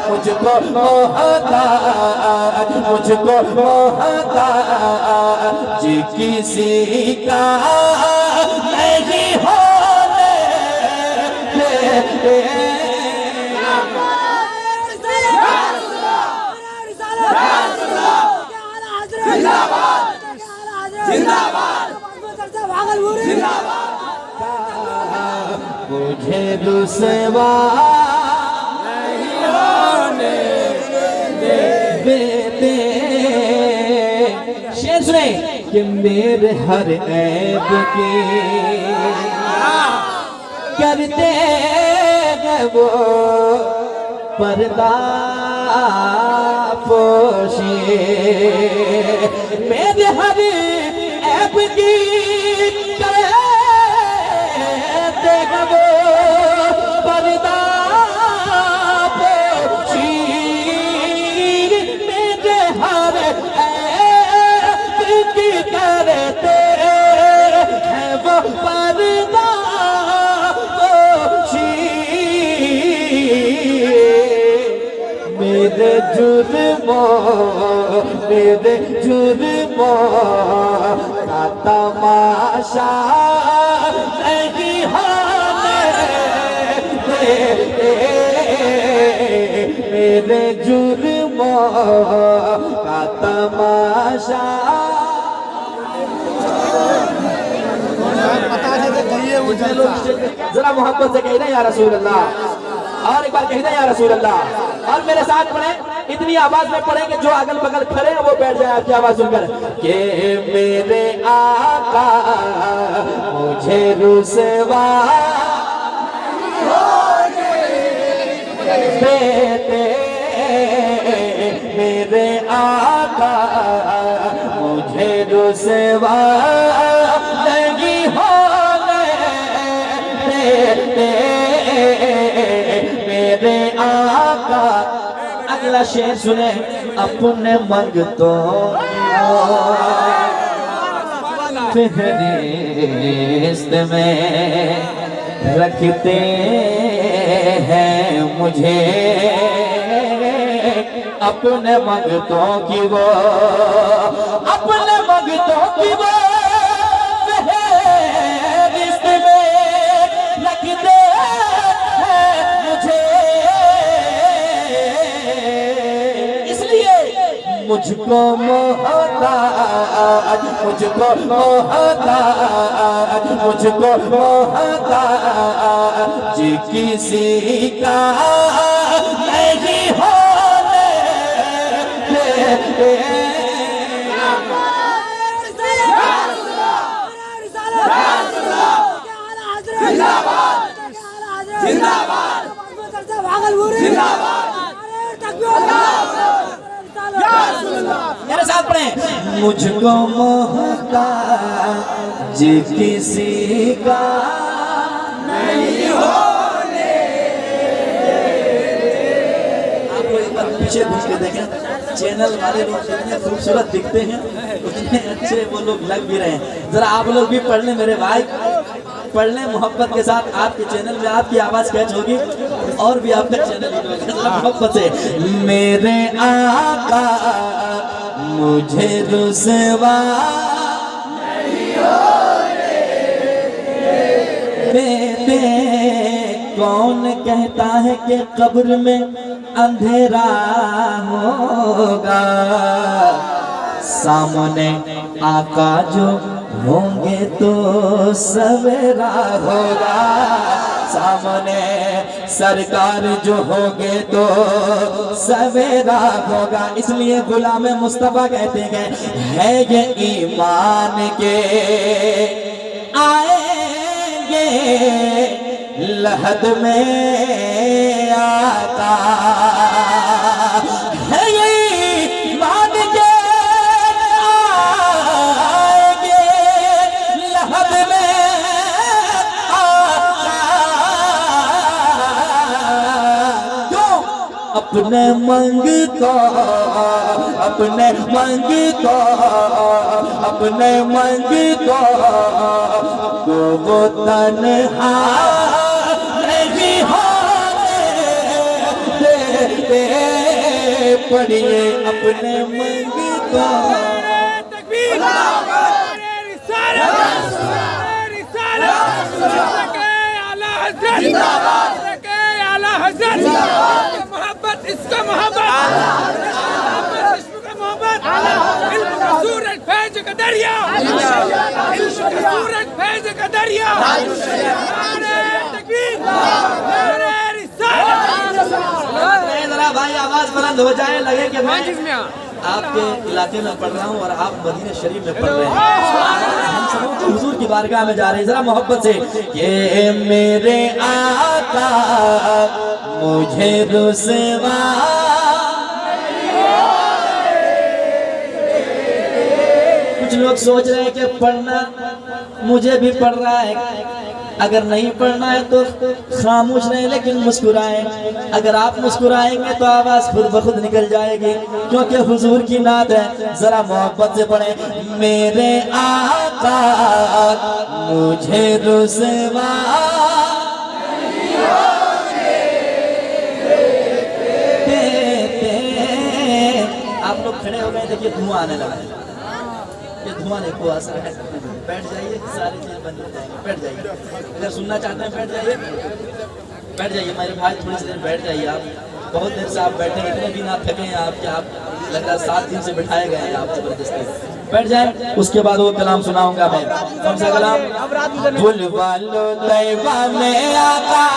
मुझको मोहताज, मुझको मोहताज किसी का नहीं होने दे। मुझे रुसवा नहीं होने देते। शेर सुने कि मेरे हर ऐब की करते हैं वो पर्दा पोशी, मेरे हर ऐब की करते हैं वो पर्दा पोशी, मेरे हर ऐब की करते हैं वो पर्दा पोशी। मेरे जुर्मों का तमाशा नहीं होने देते। मेरे जुर्मों का तमाशा जरा मोहब्बत से कहना या रसूल अल्लाह, और एक बार कहना या रसूल अल्लाह, और मेरे साथ पढ़े, इतनी आवाज में पढ़े कि जो अगल बगल खड़े हैं वो बैठ जाए आपकी आवाज सुनकर कि मेरे आका मुझे रुसवा देते। मेरे आका मुझे रुसवा नहीं होने देते। मेरे आका, अगला शेर सुने, अपने मंगतों फहरिस्त में रखते हैं मुझे। अपने मंगतों की वो, अपने मंगतों की वो फहरिस्त में रखते हैं मुझे। मुझको मोहताज, मुझको मोहताज, मुझको मोहताज किसी का नहीं होने देते। मेरे साथ पढ़े, मुझको मोहताज किसी का नहीं होने। आप लोग एक बार पीछे घूम के देखें, चैनल वाले लोग कितने खूबसूरत दिखते हैं, उतने अच्छे वो लोग लग भी रहे हैं। जरा आप लोग भी पढ़ लें मेरे भाई, पढ़ लें मोहब्बत के साथ। आपके चैनल में आपकी आवाज कैच होगी और भी आपका चैनल मोहब्बत से। मेरे आका मुझे रुसवा नहीं होने देते। कौन कहता है कि कब्र में अंधेरा होगा, सामने आका जो होंगे तो सवेरा होगा। सामने सरकार जो होगे तो सवेरा होगा। इसलिए गुलाम मुस्तफा कहते हैं, है ये ईमान के आएंगे लहद में आता। है ये ईमान के आएंगे लहद में आता। क्यों? अपने मंगतो, अपने मंगतो, अपने मंगतो को वो तन्हा नहीं होने देते। पढ़िए अपने मंगता मोहब्बत इसका मोहब्बत सूरज फैज का दरिया सूरज फैज का दरिया जरा भाई आवाज बुलंद हो जाए, लगे कि मैं आपके इलाके में पढ़ रहा हूँ और आप मदीना शरीफ में पढ़ रहे हैं। हम सब हुजूर की बारगाह में जा रहे हैं, जरा मोहब्बत से ये मेरे आका मुझे रुसवा कुछ लोग सोच रहे हैं कि पढ़ना मुझे भी पढ़ रहा है, अगर नहीं पढ़ना है तो खामोश रहें लेकिन मुस्कुराएं। अगर आप मुस्कुराएंगे तो आवाज खुद ब खुद निकल जाएगी, क्योंकि हुजूर की नात है। जरा मोहब्बत से पढ़ें, मेरे आका मुझे रुसवा आप लोग खड़े हो गए, देखिए धुआं आने लगा है। ये धुआं नहीं को असर है। बैठ जाइए, सारी चीज बंद हो जाएंगे, बैठ जाइए। अगर सुनना चाहते हैं बैठ जाइए, बैठ जाइए मेरे भाई, थोड़ी सी देर बैठ जाइए। आप बहुत देर से आप बैठे, इतने भी ना थके हैं आप कि आप लग रहा है 7 दिन से बिठाए गए हैं आप जबरदस्ती। बैठ जाए, उसके बाद वो कलाम सुनाऊंगा मैं। कौन सा कलाम? फुल वालो तैयबा में आका